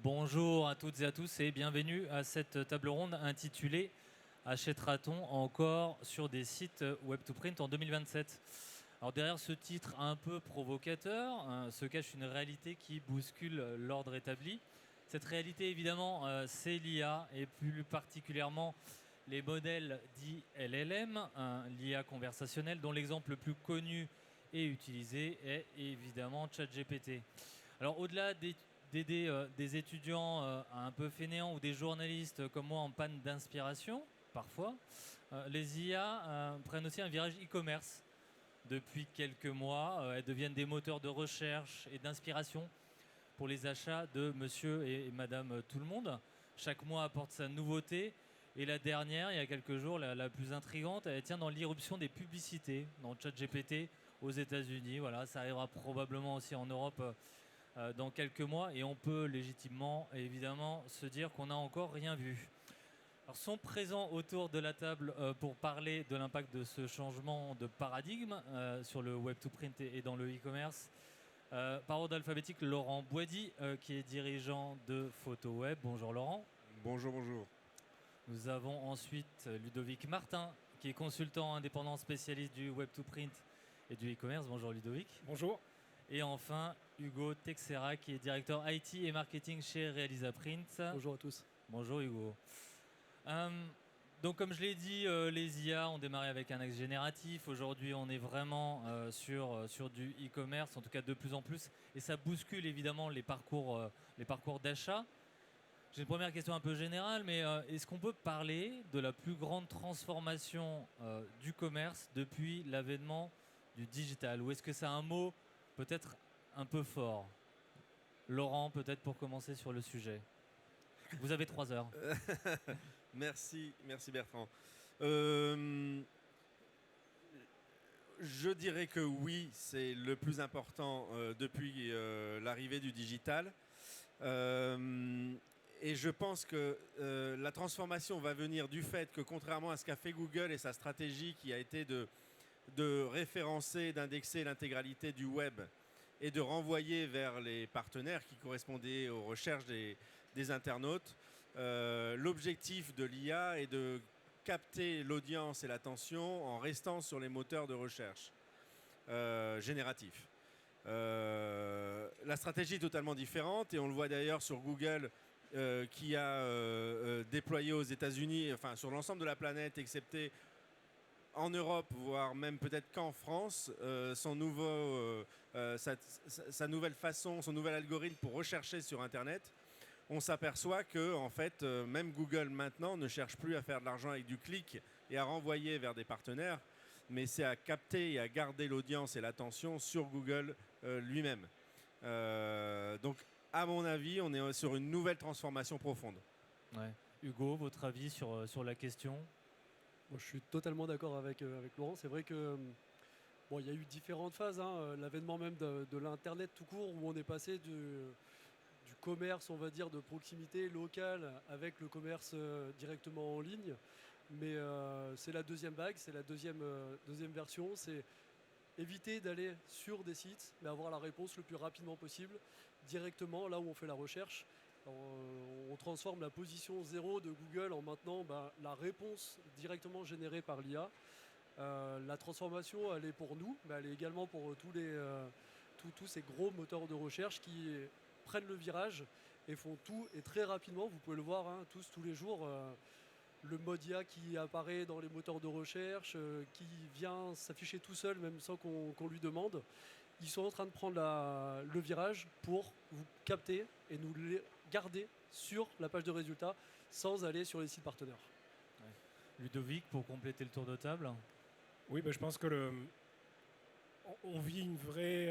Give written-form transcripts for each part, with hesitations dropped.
Bonjour à toutes et à tous et bienvenue à cette table ronde intitulée Achètera-t-on encore sur des sites Web2Print en 2027? Alors derrière ce titre un peu provocateur se cache une réalité qui bouscule l'ordre établi. Cette réalité évidemment c'est l'IA et plus particulièrement les modèles dits LLM, l'IA conversationnelle dont l'exemple le plus connu et utilisé est évidemment ChatGPT. Alors au-delà d'aider des étudiants un peu fainéants ou des journalistes comme moi en panne d'inspiration, parfois, les IA prennent aussi un virage e-commerce. Depuis quelques mois, elles deviennent des moteurs de recherche et d'inspiration pour les achats de monsieur et madame tout le monde. Chaque mois apporte sa nouveauté. Et la dernière, il y a quelques jours, la plus intrigante, elle tient dans l'irruption des publicités, dans ChatGPT aux États-Unis. Voilà, ça arrivera probablement aussi en Europe dans quelques mois. Et on peut légitimement, évidemment, se dire qu'on n'a encore rien vu. Alors, sont présents autour de la table pour parler de l'impact de ce changement de paradigme sur le web-to-print et dans le e-commerce. Par ordre alphabétique, Laurent Boidy, qui est dirigeant de PhotoWeb. Bonjour Laurent. Bonjour, bonjour. Nous avons ensuite Ludovic Martin, qui est consultant indépendant spécialiste du web-to-print et du e-commerce. Bonjour Ludovic. Bonjour. Et enfin, Hugo Texera, qui est directeur IT et marketing chez Realiza Print. Bonjour à tous. Bonjour Hugo. Donc comme je l'ai dit, les IA ont démarré avec un axe génératif. Aujourd'hui, on est vraiment sur du e-commerce, en tout cas de plus en plus. Et ça bouscule évidemment les parcours d'achat. J'ai une première question un peu générale, mais est-ce qu'on peut parler de la plus grande transformation du commerce depuis l'avènement du digital? Ou est-ce que c'est un mot peut-être un peu fort? Laurent, peut-être pour commencer sur le sujet. Vous avez 3 heures. Merci Bertrand. Je dirais que oui, c'est le plus important depuis l'arrivée du digital. Et je pense que la transformation va venir du fait que, contrairement à ce qu'a fait Google et sa stratégie qui a été de référencer, d'indexer l'intégralité du web et de renvoyer vers les partenaires qui correspondaient aux recherches des internautes, l'objectif de l'IA est de capter l'audience et l'attention en restant sur les moteurs de recherche génératifs. La stratégie est totalement différente et on le voit d'ailleurs sur Google qui a déployé aux États-Unis, enfin sur l'ensemble de la planète, excepté en Europe, voire même peut-être qu'en France, sa nouvelle façon, son nouvel algorithme pour rechercher sur Internet. On s'aperçoit que en fait, même Google maintenant ne cherche plus à faire de l'argent avec du clic et à renvoyer vers des partenaires, mais c'est à capter et à garder l'audience et l'attention sur Google lui-même. Donc, à mon avis, on est sur une nouvelle transformation profonde. Ouais. Hugo, votre avis sur la question? Moi, je suis totalement d'accord avec Laurent. C'est vrai que il y a eu différentes phases. L'avènement même de l'Internet tout court, où on est passé du commerce, on va dire, de proximité local avec le commerce directement en ligne. Mais c'est la deuxième vague, c'est la deuxième version. C'est éviter d'aller sur des sites, mais avoir la réponse le plus rapidement possible, directement là où on fait la recherche. On transforme la position 0 de Google en maintenant la réponse directement générée par l'IA. La transformation, elle est pour nous, mais elle est également pour tous ces gros moteurs de recherche qui prennent le virage et font tout, et très rapidement, vous pouvez le voir tous les jours, le mode IA qui apparaît dans les moteurs de recherche, qui vient s'afficher tout seul, même sans qu'on lui demande. Ils sont en train de prendre le virage pour vous capter et nous les garder sur la page de résultats sans aller sur les sites partenaires. Ouais. Ludovic, pour compléter le tour de table. Oui, je pense que on vit une vraie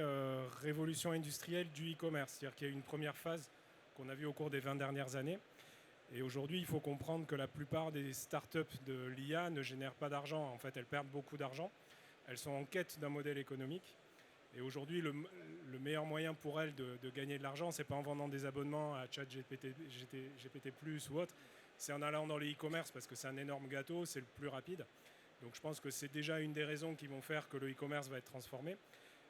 révolution industrielle du e-commerce. C'est-à-dire qu'il y a eu une première phase qu'on a vue au cours des 20 dernières années. Et aujourd'hui, il faut comprendre que la plupart des startups de l'IA ne génèrent pas d'argent. En fait, elles perdent beaucoup d'argent. Elles sont en quête d'un modèle économique. Et aujourd'hui, le meilleur moyen pour elles de gagner de l'argent, ce n'est pas en vendant des abonnements à ChatGPT, GPT+, ou autre. C'est en allant dans le e-commerce parce que c'est un énorme gâteau, c'est le plus rapide. Donc je pense que c'est déjà une des raisons qui vont faire que le e-commerce va être transformé.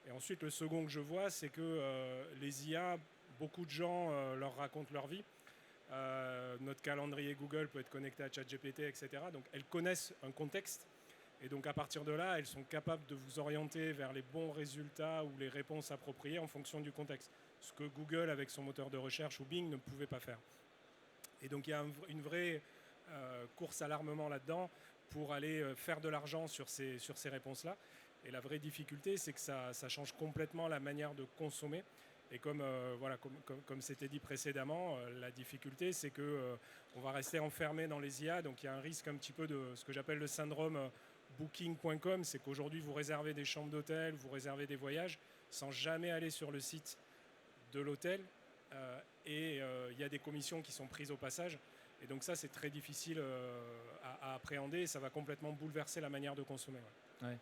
Et ensuite, le second que je vois, c'est que les IA, beaucoup de gens leur racontent leur vie. Notre calendrier Google peut être connecté à ChatGPT, etc. Donc elles connaissent un contexte. Et donc à partir de là, elles sont capables de vous orienter vers les bons résultats ou les réponses appropriées en fonction du contexte. Ce que Google, avec son moteur de recherche, ou Bing, ne pouvait pas faire. Et donc il y a une vraie course à l'armement là-dedans pour aller faire de l'argent sur ces réponses-là. Et la vraie difficulté, c'est que ça change complètement la manière de consommer. Et comme c'était dit précédemment, la difficulté, c'est qu'on va rester enfermé dans les IA. Donc il y a un risque un petit peu de ce que j'appelle le syndrome booking.com. C'est qu'aujourd'hui, vous réservez des chambres d'hôtel, vous réservez des voyages sans jamais aller sur le site de l'hôtel. Et il y a des commissions qui sont prises au passage. Et donc ça, c'est très difficile à appréhender. Et ça va complètement bouleverser la manière de consommer. Ouais. Ouais.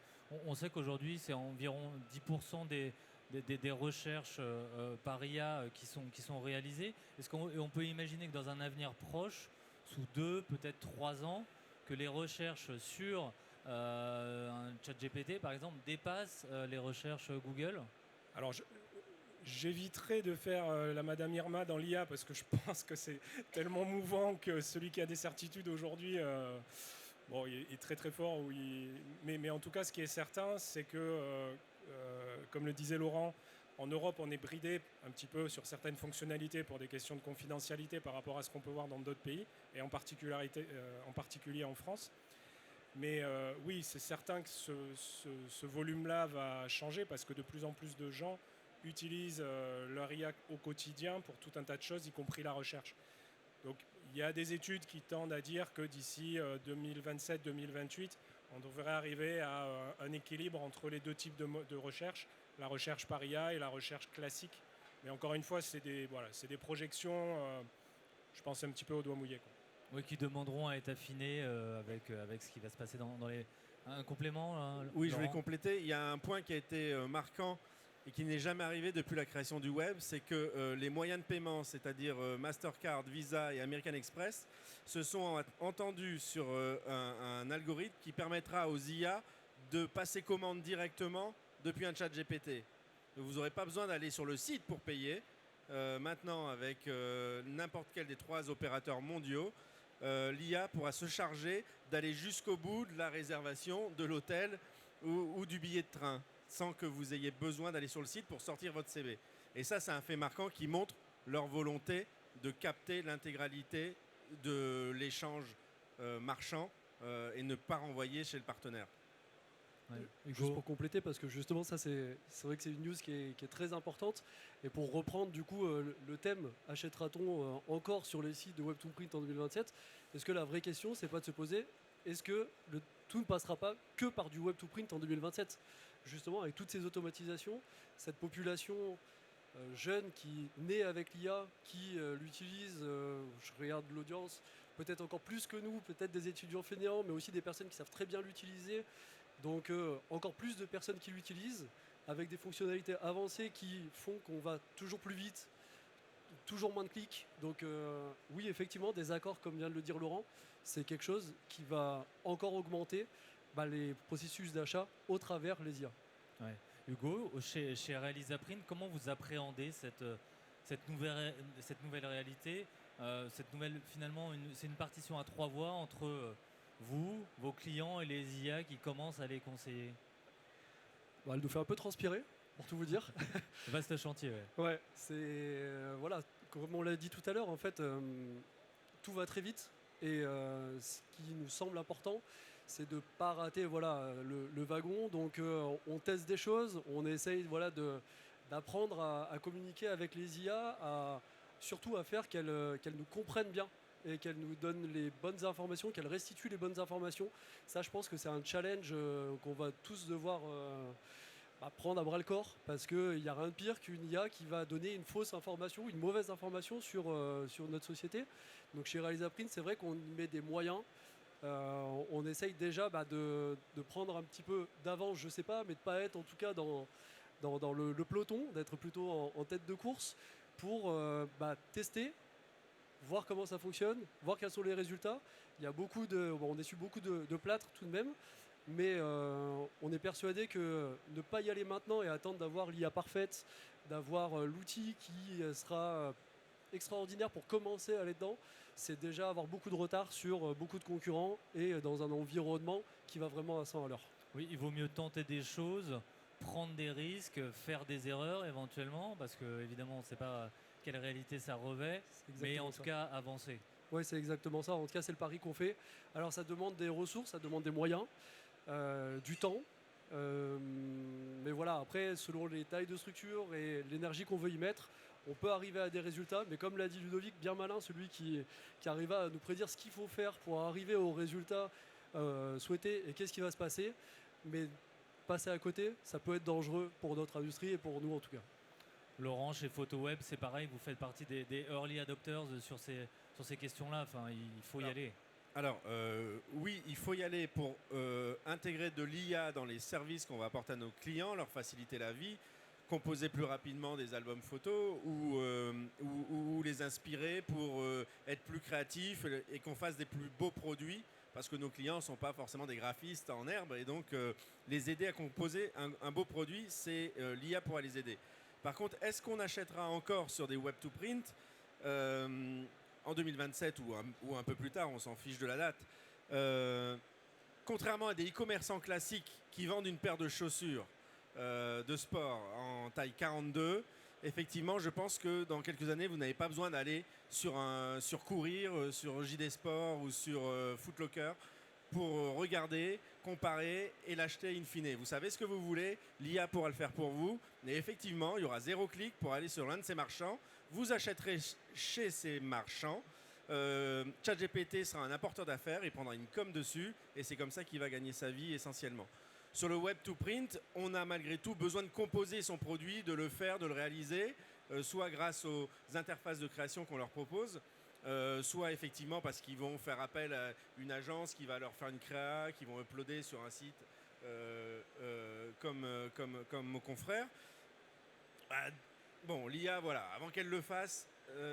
On sait qu'aujourd'hui, c'est environ 10% des recherches par IA qui sont réalisées. Est-ce qu'on peut imaginer que dans un avenir proche, sous 2, peut-être 3 ans, que les recherches sur un ChatGPT, par exemple, dépassent les recherches Google? Alors, j'éviterai de faire la Madame Irma dans l'IA parce que je pense que c'est tellement mouvant que celui qui a des certitudes aujourd'hui il est très très fort. Mais en tout cas, ce qui est certain, c'est que, comme le disait Laurent, en Europe, on est bridé un petit peu sur certaines fonctionnalités pour des questions de confidentialité par rapport à ce qu'on peut voir dans d'autres pays, et en particulier en France. Mais oui, c'est certain que ce volume-là va changer parce que de plus en plus de gens utilisent leur IA au quotidien pour tout un tas de choses, y compris la recherche. Donc il y a des études qui tendent à dire que d'ici 2027-2028, on devrait arriver à un équilibre entre les deux types de recherche, la recherche par IA et la recherche classique. Mais encore une fois, c'est des projections, je pense un petit peu au doigt mouillé, quoi. Oui, qui demanderont à être affinés avec ce qui va se passer dans les... Un complément Oui, Laurent? je vais compléter. Il y a un point qui a été marquant et qui n'est jamais arrivé depuis la création du web, c'est que les moyens de paiement, c'est-à-dire Mastercard, Visa et American Express, se sont entendus sur un algorithme qui permettra aux IA de passer commande directement depuis un chat GPT. Vous n'aurez pas besoin d'aller sur le site pour payer. Maintenant, avec n'importe quel des 3 opérateurs mondiaux, l'IA pourra se charger d'aller jusqu'au bout de la réservation de l'hôtel ou du billet de train, sans que vous ayez besoin d'aller sur le site pour sortir votre CV. Et ça, c'est un fait marquant qui montre leur volonté de capter l'intégralité de l'échange marchand et ne pas renvoyer chez le partenaire. Ouais. Juste pour compléter, parce que justement ça c'est vrai que c'est une news qui est très importante, et pour reprendre du coup le thème, achètera-t-on encore sur les sites de Web2Print en 2027, est-ce que la vraie question c'est pas de se poser, est-ce que tout ne passera pas que par du Web2Print en 2027, justement avec toutes ces automatisations, cette population jeune qui naît avec l'IA, qui l'utilise, je regarde l'audience, peut-être encore plus que nous, peut-être des étudiants fainéants, mais aussi des personnes qui savent très bien l'utiliser. Donc encore plus de personnes qui l'utilisent, avec des fonctionnalités avancées qui font qu'on va toujours plus vite, toujours moins de clics. Donc oui, effectivement, des accords, comme vient de le dire Laurent, c'est quelque chose qui va encore augmenter les processus d'achat au travers les IA. Ouais. Hugo, chez Realisaprint, comment vous appréhendez cette nouvelle réalité, finalement, c'est une partition à 3 voies entre vous, vos clients et les IA qui commencent à les conseiller? Elle nous fait un peu transpirer, pour tout vous dire. Vaste chantier, ouais. Ouais, c'est voilà, comme on l'a dit tout à l'heure, en fait, tout va très vite, et ce qui nous semble important, c'est de ne pas rater le wagon. Donc on teste des choses, on essaye d'apprendre à communiquer avec les IA, surtout à faire qu'elles nous comprennent bien et qu'elles nous donnent les bonnes informations, qu'elles restituent les bonnes informations. Ça, je pense que c'est un challenge qu'on va tous devoir prendre à bras le corps, parce qu'il n'y a rien de pire qu'une IA qui va donner une fausse information, une mauvaise information sur notre société. Donc chez Realisaprint, c'est vrai qu'on y met des moyens. On essaye déjà de prendre un petit peu d'avance, je sais pas, mais de ne pas être en tout cas dans le peloton, d'être plutôt en tête de course pour tester, voir comment ça fonctionne, voir quels sont les résultats. Il y a on essuie beaucoup de plâtre tout de même, mais on est persuadé que ne pas y aller maintenant et attendre d'avoir l'IA parfaite, d'avoir l'outil qui sera extraordinaire pour commencer à aller dedans, c'est déjà avoir beaucoup de retard sur beaucoup de concurrents et dans un environnement qui va vraiment à 100 à l'heure. Oui, il vaut mieux tenter des choses, prendre des risques, faire des erreurs éventuellement, parce que évidemment on ne sait pas quelle réalité ça revêt, C'est mais en exactement tout ça. cas avancer. Oui, c'est exactement ça. En tout cas, c'est le pari qu'on fait. Alors, ça demande des ressources, ça demande des moyens, du temps. Mais voilà, après, selon les tailles de structure et l'énergie qu'on veut y mettre, on peut arriver à des résultats. Mais comme l'a dit Ludovic, bien malin, celui qui arriva à nous prédire ce qu'il faut faire pour arriver au résultat souhaité et qu'est-ce qui va se passer. Mais passer à côté, ça peut être dangereux pour notre industrie et pour nous en tout cas. Laurent, chez PhotoWeb, c'est pareil, vous faites partie des early adopters sur ces questions-là. Enfin, il faut y aller. Alors, oui, il faut y aller pour intégrer de l'IA dans les services qu'on va apporter à nos clients, leur faciliter la vie, composer plus rapidement des albums photos ou les inspirer pour être plus créatifs et qu'on fasse des plus beaux produits parce que nos clients ne sont pas forcément des graphistes en herbe et donc les aider à composer un beau produit, c'est l'IA pourra les aider. Par contre, est-ce qu'on achètera encore sur des web to print en 2027 ou un peu plus tard, on s'en fiche de la date. Contrairement à des e-commerçants classiques qui vendent une paire de chaussures de sport en taille 42, effectivement, je pense que dans quelques années, vous n'avez pas besoin d'aller sur Courir, sur JD Sport ou sur Foot Locker pour regarder, comparer et l'acheter in fine. Vous savez ce que vous voulez, l'IA pourra le faire pour vous. Et effectivement, il y aura 0 clic pour aller sur l'un de ces marchands. Vous achèterez chez ces marchands. ChatGPT sera un apporteur d'affaires, il prendra une com dessus et c'est comme ça qu'il va gagner sa vie essentiellement. Sur le web to print, on a malgré tout besoin de composer son produit, de le faire, de le réaliser, soit grâce aux interfaces de création qu'on leur propose, soit effectivement parce qu'ils vont faire appel à une agence qui va leur faire une créa, qui vont uploader sur un site comme nos confrères. Bon, l'IA, voilà, avant qu'elle le fasse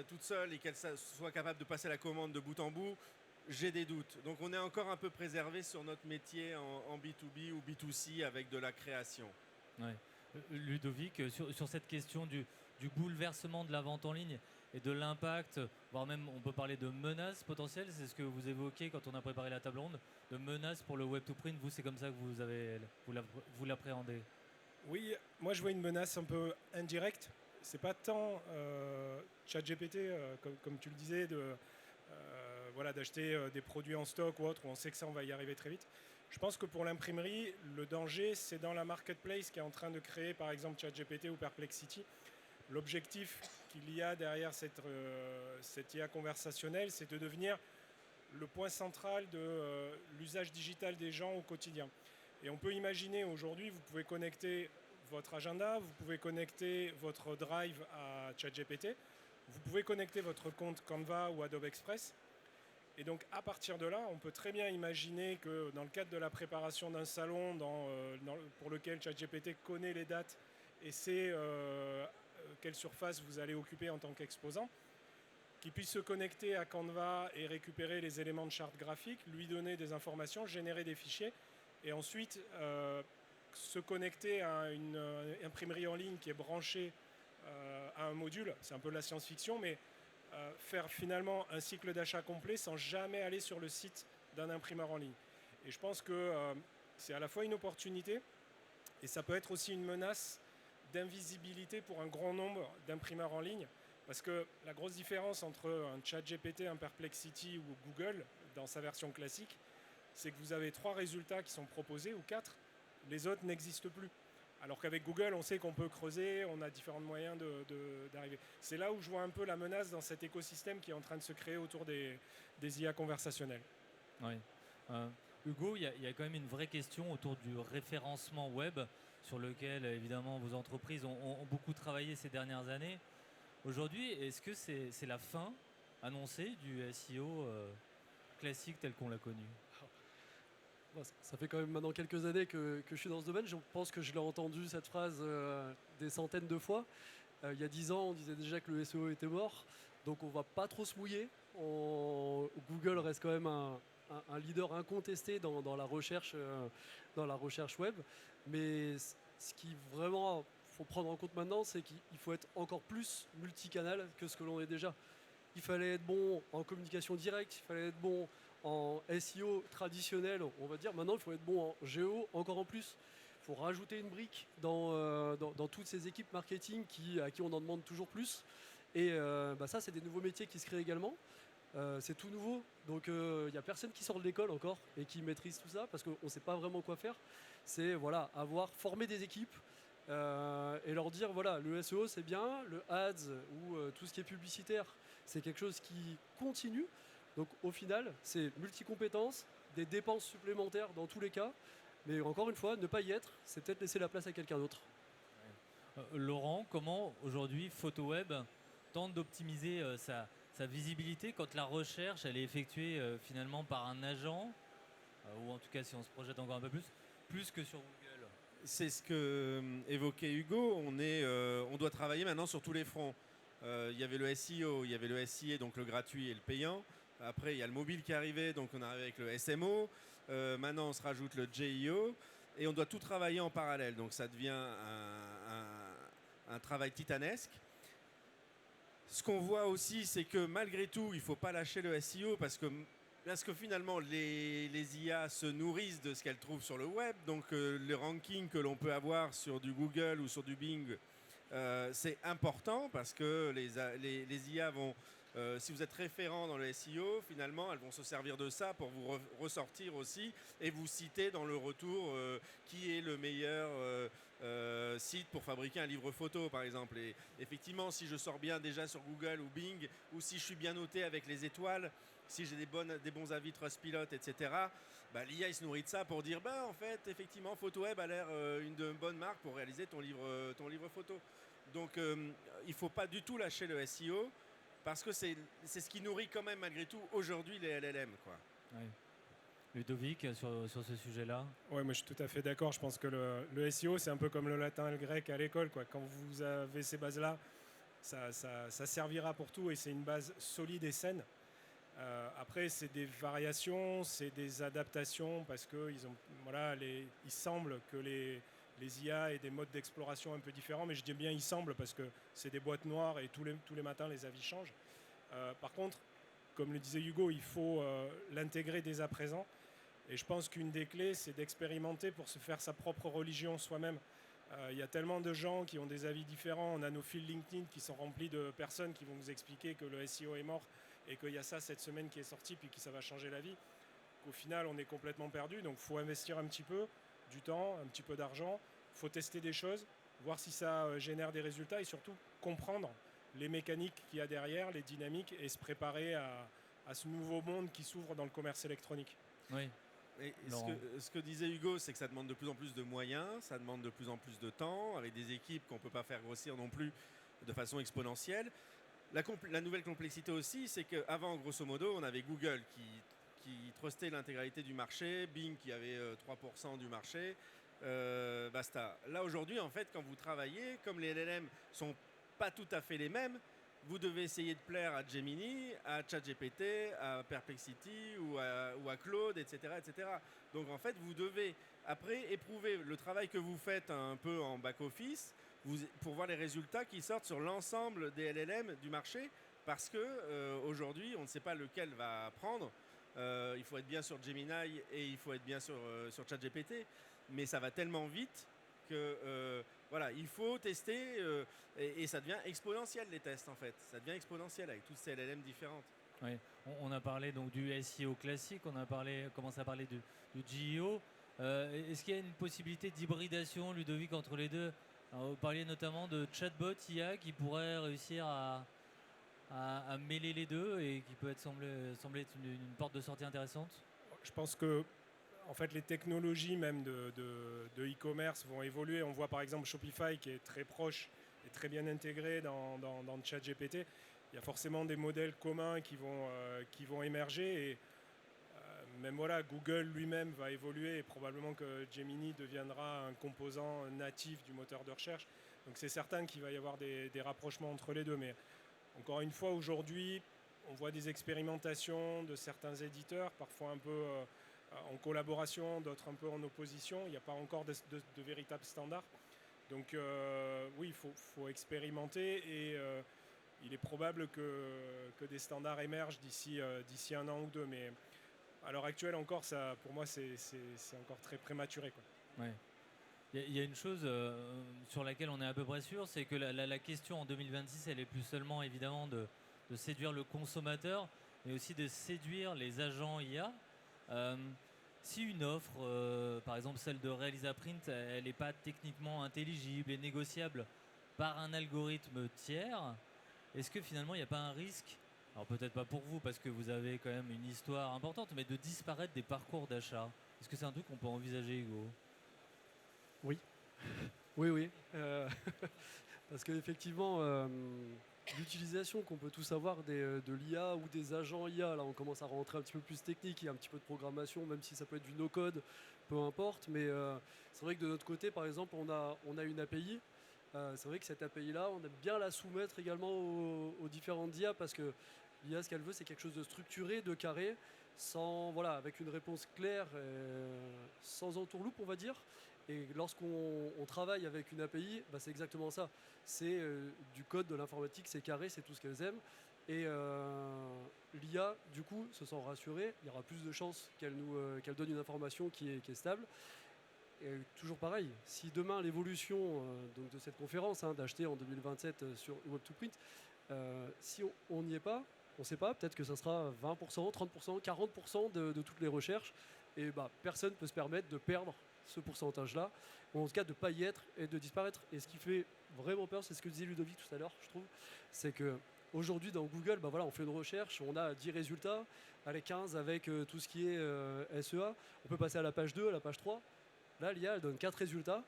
toute seule et qu'elle soit capable de passer la commande de bout en bout, j'ai des doutes. Donc on est encore un peu préservé sur notre métier en B2B ou B2C avec de la création. Ouais. Ludovic, sur cette question du bouleversement de la vente en ligne et de l'impact, voire même on peut parler de menaces potentielles, c'est ce que vous évoquez quand on a préparé la table ronde, de menaces pour le web to print, vous c'est comme ça que vous l'appréhendez? Oui, moi je vois une menace un peu indirecte. C'est pas tant ChatGPT, comme tu le disais, d'acheter des produits en stock ou autre, où on sait que ça, on va y arriver très vite. Je pense que pour l'imprimerie, le danger, c'est dans la marketplace qui est en train de créer, par exemple, ChatGPT ou Perplexity. L'objectif qu'il y a derrière cette IA conversationnelle, c'est de devenir le point central de l'usage digital des gens au quotidien. Et on peut imaginer aujourd'hui, vous pouvez connecter votre agenda, vous pouvez connecter votre Drive à ChatGPT, vous pouvez connecter votre compte Canva ou Adobe Express. Et donc à partir de là, on peut très bien imaginer que dans le cadre de la préparation d'un salon pour lequel ChatGPT connaît les dates et sait quelle surface vous allez occuper en tant qu'exposant, qu'il puisse se connecter à Canva et récupérer les éléments de charte graphique, lui donner des informations, générer des fichiers, et ensuite se connecter à une imprimerie en ligne qui est branchée à un module. C'est un peu de la science-fiction, mais faire finalement un cycle d'achat complet sans jamais aller sur le site d'un imprimeur en ligne. Et je pense que c'est à la fois une opportunité et ça peut être aussi une menace d'invisibilité pour un grand nombre d'imprimeurs en ligne. Parce que la grosse différence entre un ChatGPT, un Perplexity ou Google dans sa version classique, c'est que vous avez 3 résultats qui sont proposés ou 4, les autres n'existent plus. Alors qu'avec Google, on sait qu'on peut creuser, on a différents moyens d'arriver. C'est là où je vois un peu la menace dans cet écosystème qui est en train de se créer autour des IA conversationnelles. Oui. Hugo, il y a quand même une vraie question autour du référencement web sur lequel, évidemment, vos entreprises ont beaucoup travaillé ces dernières années. Aujourd'hui, est-ce que c'est la fin annoncée du SEO classique tel qu'on l'a connu? Ça fait quand même maintenant quelques années que je suis dans ce domaine. Je pense que je l'ai entendu cette phrase des centaines de fois. Il y a 10 ans, on disait déjà que le SEO était mort. Donc on ne va pas trop se mouiller. Google reste quand même un leader incontesté dans la recherche web. Mais ce qui vraiment faut prendre en compte maintenant, c'est qu'il faut être encore plus multicanal que ce que l'on est déjà. Il fallait être bon en communication directe, il fallait être bon en SEO traditionnel, on va dire. Maintenant, il faut être bon en géo encore en plus. Il faut rajouter une brique dans toutes ces équipes marketing à qui on en demande toujours plus. Et ça, c'est des nouveaux métiers qui se créent également. C'est tout nouveau, donc il n'y a personne qui sort de l'école encore et qui maîtrise tout ça parce qu'on ne sait pas vraiment quoi faire. C'est former des équipes et leur dire voilà, le SEO c'est bien, le ads ou tout ce qui est publicitaire c'est quelque chose qui continue. Donc au final, c'est multi-compétences, des dépenses supplémentaires dans tous les cas, mais encore une fois, ne pas y être, c'est peut-être laisser la place à quelqu'un d'autre. Laurent, comment aujourd'hui PhotoWeb tente d'optimiser sa visibilité quand la recherche elle est effectuée finalement par un agent, ou en tout cas si on se projette encore un peu plus que sur Google? C'est ce que évoquait Hugo. On doit travailler maintenant sur tous les fronts. Il y avait le SEO, il y avait le SIA, donc le gratuit et le payant. Après, il y a le mobile qui est arrivé, donc on arrive avec le SMO. Maintenant, on se rajoute le JIO. Et on doit tout travailler en parallèle. Donc ça devient un travail titanesque. Ce qu'on voit aussi, c'est que malgré tout, il ne faut pas lâcher le SEO parce que finalement, les IA se nourrissent de ce qu'elles trouvent sur le web. Donc, le ranking que l'on peut avoir sur du Google ou sur du Bing, c'est important parce que les IA vont, si vous êtes référent dans le SEO, finalement, elles vont se servir de ça pour vous ressortir aussi et vous citer dans le retour qui est le meilleur site pour fabriquer un livre photo, par exemple. Et effectivement, si je sors bien déjà sur Google ou Bing, ou si je suis bien noté avec les étoiles, si j'ai des bons avis Trustpilot, etc., l'IA il se nourrit de ça pour dire en fait, effectivement, PhotoWeb a l'air une bonne marque pour réaliser ton livre photo. Donc, il ne faut pas du tout lâcher le SEO parce que c'est ce qui nourrit quand même malgré tout aujourd'hui les LLM, quoi. Oui. Ludovic, sur ce sujet-là? Oui, moi je suis tout à fait d'accord. Je pense que le SEO, c'est un peu comme le latin et le grec à l'école, quoi. Quand vous avez ces bases-là, ça servira pour tout et c'est une base solide et saine. Après, c'est des variations, c'est des adaptations parce que il semble que les IA aient des modes d'exploration un peu différents, mais je dis bien il semble parce que c'est des boîtes noires et tous les matins les avis changent. Par contre, comme le disait Hugo, il faut l'intégrer dès à présent. Et je pense qu'une des clés, c'est d'expérimenter pour se faire sa propre religion soi-même. Il y a tellement de gens qui ont des avis différents. On a nos fils LinkedIn qui sont remplis de personnes qui vont vous expliquer que le SEO est mort et qu'il y a ça cette semaine qui est sorti puis que ça va changer la vie. Qu'au final, on est complètement perdu. Donc, il faut investir un petit peu du temps, un petit peu d'argent. Il faut tester des choses, voir si ça génère des résultats et surtout comprendre les mécaniques qu'il y a derrière, les dynamiques et se préparer à ce nouveau monde qui s'ouvre dans le commerce électronique. Oui. Et ce que disait Hugo, c'est que ça demande de plus en plus de moyens, ça demande de plus en plus de temps, avec des équipes qu'on ne peut pas faire grossir non plus de façon exponentielle. La nouvelle complexité aussi, c'est qu'avant, grosso modo, on avait Google qui trustait l'intégralité du marché, Bing qui avait 3% du marché, basta. Là, aujourd'hui, en fait, quand vous travaillez, comme les LLM ne sont pas tout à fait les mêmes, vous devez essayer de plaire à Gemini, à ChatGPT, à Perplexity ou à Claude, etc., etc. Donc en fait, vous devez après éprouver le travail que vous faites un peu en back-office pour voir les résultats qui sortent sur l'ensemble des LLM du marché parce que aujourd'hui, on ne sait pas lequel va prendre. Il faut être bien sur Gemini et il faut être bien sur ChatGPT, mais ça va tellement vite que il faut tester et ça devient exponentiel les tests en fait. Ça devient exponentiel avec toutes ces LLM différentes. Oui. On a parlé donc du SEO classique, on a commencé à parler du GEO. Est-ce qu'il y a une possibilité d'hybridation, Ludovic, entre les deux? Alors, vous parliez notamment de chatbot IA qui pourrait réussir à mêler les deux et qui peut sembler être une porte de sortie intéressante. Je pense que en fait, les technologies même de e-commerce vont évoluer. On voit par exemple Shopify qui est très proche et très bien intégré dans ChatGPT. Il y a forcément des modèles communs qui vont émerger. Et même Google lui-même va évoluer et probablement que Gemini deviendra un composant natif du moteur de recherche. Donc c'est certain qu'il va y avoir des rapprochements entre les deux. Mais encore une fois, aujourd'hui, on voit des expérimentations de certains éditeurs, parfois un peu en collaboration, d'autres un peu en opposition. Il n'y a pas encore de véritables standards. Donc oui, il faut expérimenter et il est probable que des standards émergent d'ici 1 an ou 2. Mais à l'heure actuelle encore, pour moi, c'est encore très prématuré, quoi. Ouais. Il y a une chose sur laquelle on est à peu près sûr, c'est que la question en 2026, elle est plus seulement évidemment de séduire le consommateur, mais aussi de séduire les agents IA. Si une offre, par exemple celle de Realiza Print, elle n'est pas techniquement intelligible et négociable par un algorithme tiers, est-ce que finalement il n'y a pas un risque, alors peut-être pas pour vous parce que vous avez quand même une histoire importante, mais de disparaître des parcours d'achat? Est-ce que c'est un truc qu'on peut envisager, Hugo? Oui, oui. Parce qu'effectivement, l'utilisation qu'on peut tous avoir de l'IA ou des agents IA, là on commence à rentrer un petit peu plus technique, il y a un petit peu de programmation, même si ça peut être du no-code, peu importe. Mais c'est vrai que de notre côté, par exemple, on a une API. C'est vrai que cette API-là, on aime bien la soumettre également aux différentes IA parce que l'IA, ce qu'elle veut, c'est quelque chose de structuré, de carré, avec une réponse claire, sans entourloupe, on va dire. Et lorsqu'on travaille avec une API, c'est exactement ça. C'est du code, de l'informatique, c'est carré, c'est tout ce qu'elles aiment. Et l'IA, du coup, se sent rassurée. Il y aura plus de chances qu'elle donne une information qui est stable. Et toujours pareil, si demain l'évolution donc de cette conférence, d'acheter en 2027 sur Web2Print, si on n'y est pas, on ne sait pas, peut-être que ça sera 20%, 30%, 40% de toutes les recherches. Et personne ne peut se permettre de perdre ce pourcentage-là, ou en tout cas de ne pas y être et de disparaître. Et ce qui fait vraiment peur, c'est ce que disait Ludovic tout à l'heure, je trouve, c'est qu'aujourd'hui dans Google, on fait une recherche, on a 10 résultats, allez 15 avec tout ce qui est SEA, on peut passer à la page 2, à la page 3. Là, l'IA, elle donne 4 résultats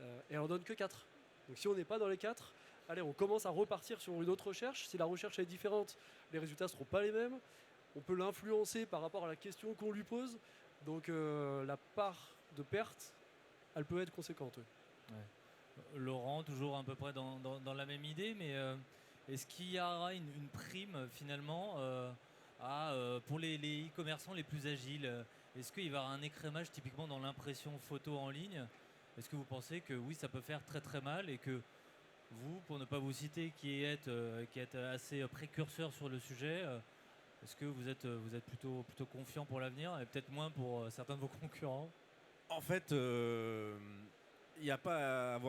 et elle en donne que 4. Donc si on n'est pas dans les 4, allez, on commence à repartir sur une autre recherche. Si la recherche est différente, les résultats ne seront pas les mêmes. On peut l'influencer par rapport à la question qu'on lui pose. Donc la part de perte, elle peut être conséquente. Ouais. Laurent, toujours à peu près dans la même idée, mais est-ce qu'il y aura une prime finalement pour les e-commerçants les plus agiles? Est-ce qu'il va y avoir un écrémage typiquement dans l'impression photo en ligne? Est-ce que vous pensez que oui, ça peut faire très très mal et que vous, pour ne pas vous citer, qui êtes assez précurseur sur le sujet, est-ce que vous êtes plutôt confiant pour l'avenir et peut-être moins pour certains de vos concurrents? En fait, il n'y a pas à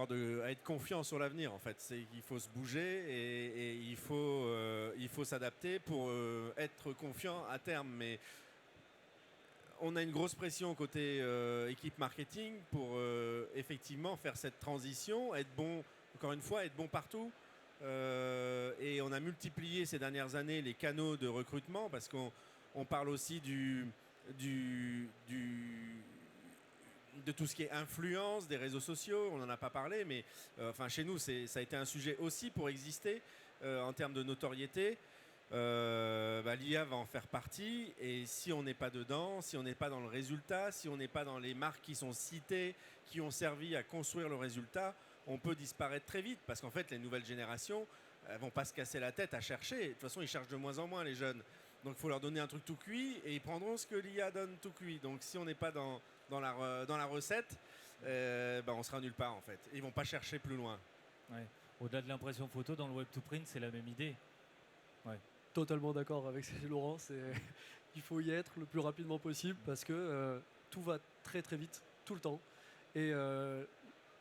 être confiant sur l'avenir. En fait, c'est qu'il faut se bouger et il faut s'adapter pour être confiant à terme. Mais on a une grosse pression côté équipe marketing pour effectivement faire cette transition, être bon, encore une fois, être bon partout. Et on a multiplié ces dernières années les canaux de recrutement parce qu'on parle aussi de tout ce qui est influence des réseaux sociaux. On n'en a pas parlé, mais chez nous, ça a été un sujet aussi pour exister en termes de notoriété. L'IA va en faire partie et si on n'est pas dedans, si on n'est pas dans le résultat, si on n'est pas dans les marques qui sont citées, qui ont servi à construire le résultat, on peut disparaître très vite parce qu'en fait les nouvelles générations elles vont pas se casser la tête à chercher. De toute façon ils cherchent de moins en moins les jeunes, donc il faut leur donner un truc tout cuit et ils prendront ce que l'IA donne tout cuit. Donc si on n'est pas dans la recette, on sera nulle part en fait. Ils vont pas chercher plus loin. Ouais. Au-delà de l'impression photo, dans le Web2Print c'est la même idée. Ouais. Totalement d'accord avec Laurent, il faut y être le plus rapidement possible parce que tout va très très vite, tout le temps. Et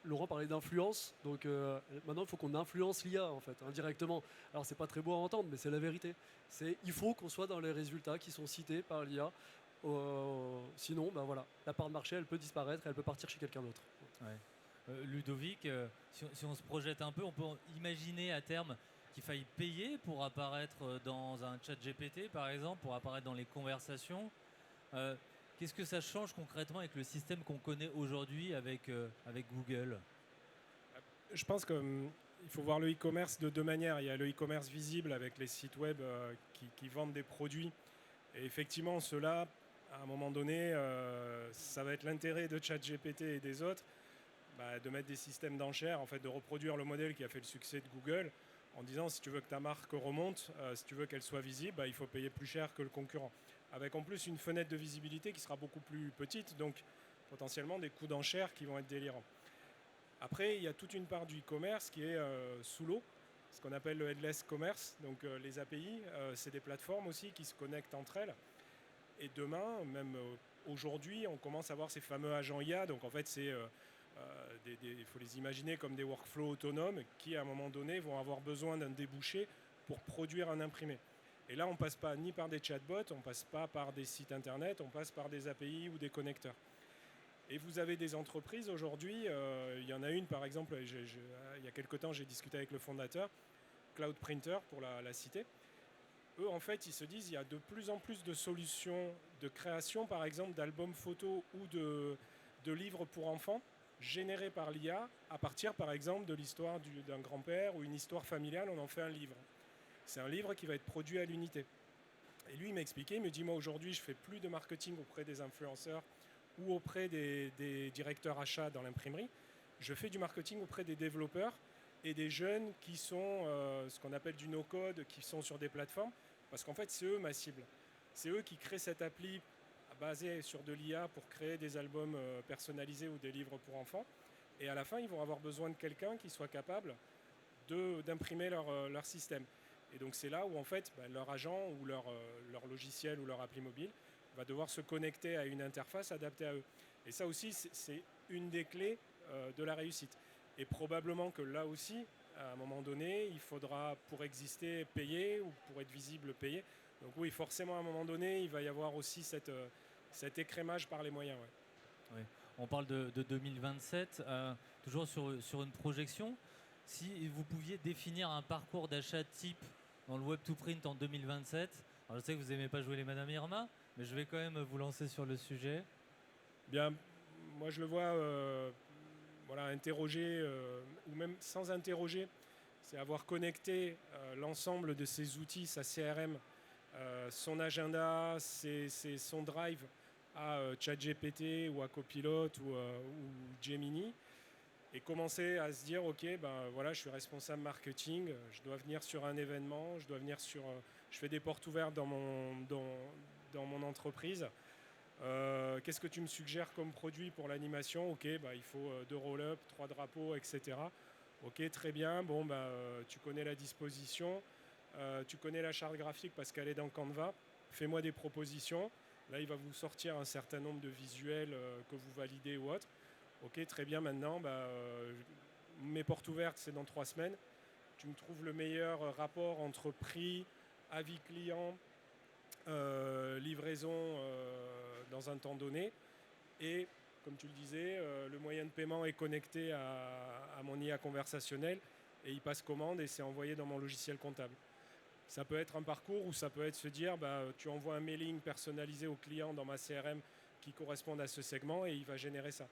Laurent parlait d'influence, donc maintenant il faut qu'on influence l'IA en fait, indirectement. Alors c'est pas très beau à entendre, mais c'est la vérité. Il faut qu'on soit dans les résultats qui sont cités par l'IA. Sinon, la part de marché, elle peut disparaître, elle peut partir chez quelqu'un d'autre. Ouais. Ludovic, si on se projette un peu, on peut imaginer à terme qu'il faille payer pour apparaître dans un chat GPT, par exemple, pour apparaître dans les conversations. Qu'est-ce que ça change concrètement avec le système qu'on connaît aujourd'hui avec Google? Je pense qu'il faut voir le e-commerce de deux manières. Il y a le e-commerce visible avec les sites web qui vendent des produits. Et effectivement, ceux-là, à un moment donné, ça va être l'intérêt de ChatGPT et des autres de mettre des systèmes d'enchères, en fait, de reproduire le modèle qui a fait le succès de Google en disant si tu veux que ta marque remonte, si tu veux qu'elle soit visible, bah, il faut payer plus cher que le concurrent. Avec en plus une fenêtre de visibilité qui sera beaucoup plus petite, donc potentiellement des coûts d'enchères qui vont être délirants. Après, il y a toute une part du e-commerce qui est sous l'eau, ce qu'on appelle le headless commerce. Donc les API, c'est des plateformes aussi qui se connectent entre elles. Et demain, même aujourd'hui, on commence à voir ces fameux agents IA. Donc en fait, il faut les imaginer comme des workflows autonomes qui, à un moment donné, vont avoir besoin d'un débouché pour produire un imprimé. Et là, on ne passe pas ni par des chatbots, on ne passe pas par des sites internet, on passe par des API ou des connecteurs. Et vous avez des entreprises aujourd'hui, il y en a une par exemple, il y a quelque temps j'ai discuté avec le fondateur, Cloud Printer pour la citer. Eux en fait ils se disent il y a de plus en plus de solutions de création par exemple d'albums photos ou de livres pour enfants générés par l'IA à partir par exemple de l'histoire d'un grand-père ou une histoire familiale, on en fait un livre. C'est un livre qui va être produit à l'unité. Et lui il m'a expliqué, il me dit moi aujourd'hui je fais plus de marketing auprès des influenceurs ou auprès des directeurs achats dans l'imprimerie, je fais du marketing auprès des développeurs et des jeunes qui sont ce qu'on appelle du no-code, qui sont sur des plateformes, parce qu'en fait, c'est eux ma cible. C'est eux qui créent cette appli basée sur de l'IA pour créer des albums personnalisés ou des livres pour enfants. Et à la fin, ils vont avoir besoin de quelqu'un qui soit capable d'imprimer leur système. Et donc, c'est là où, en fait, leur agent ou leur logiciel ou leur appli mobile va devoir se connecter à une interface adaptée à eux. Et ça aussi, c'est une des clés de la réussite. Et probablement que là aussi, à un moment donné, il faudra, pour exister, payer, ou pour être visible, payer. Donc oui, forcément, à un moment donné, il va y avoir aussi cet écrémage par les moyens. Ouais. Oui. On parle de 2027, toujours sur une projection. Si vous pouviez définir un parcours d'achat type dans le Web2Print en 2027, alors je sais que vous n'aimez pas jouer les Madame Irma, mais je vais quand même vous lancer sur le sujet. Bien, moi je le vois interroger, ou même sans interroger, c'est avoir connecté l'ensemble de ses outils, sa CRM, son agenda, son drive à ChatGPT ou à Copilot ou Gemini, et commencer à se dire ok, je suis responsable marketing, je dois venir sur un événement, je fais des portes ouvertes dans mon entreprise. Qu'est-ce que tu me suggères comme produit pour l'animation? Ok, il faut 2 roll-up, 3 drapeaux, etc. Ok, très bien. Bon, tu connais la disposition, tu connais la charte graphique parce qu'elle est dans Canva. Fais-moi des propositions. Là, il va vous sortir un certain nombre de visuels que vous validez ou autre. Ok, très bien. Maintenant, mes portes ouvertes, c'est dans 3 semaines. Tu me trouves le meilleur rapport entre prix, avis client, livraison dans un temps donné, et comme tu le disais, le moyen de paiement est connecté à mon IA conversationnel et il passe commande et c'est envoyé dans mon logiciel comptable. Ça peut être un parcours ou ça peut être se dire tu envoies un mailing personnalisé au client dans ma CRM qui correspond à ce segment et il va générer ça.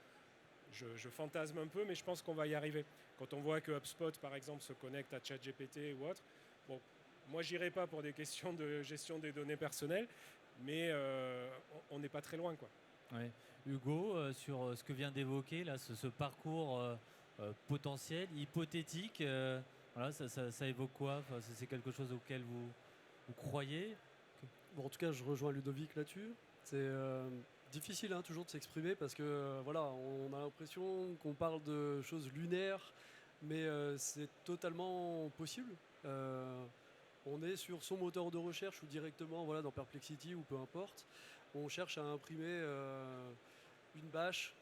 Je fantasme un peu, mais je pense qu'on va y arriver. Quand on voit que HubSpot par exemple se connecte à ChatGPT ou autre, bon, moi, je n'irai pas pour des questions de gestion des données personnelles, mais on n'est pas très loin, quoi. Ouais. Hugo, sur ce que vient d'évoquer, là, ce parcours potentiel, hypothétique, voilà, ça évoque quoi? Enfin, c'est quelque chose auquel vous croyez? Bon, en tout cas, je rejoins Ludovic là-dessus. C'est difficile toujours de s'exprimer parce que voilà, on a l'impression qu'on parle de choses lunaires, mais c'est totalement possible. On est sur son moteur de recherche ou directement dans Perplexity ou peu importe. On cherche à imprimer une bâche.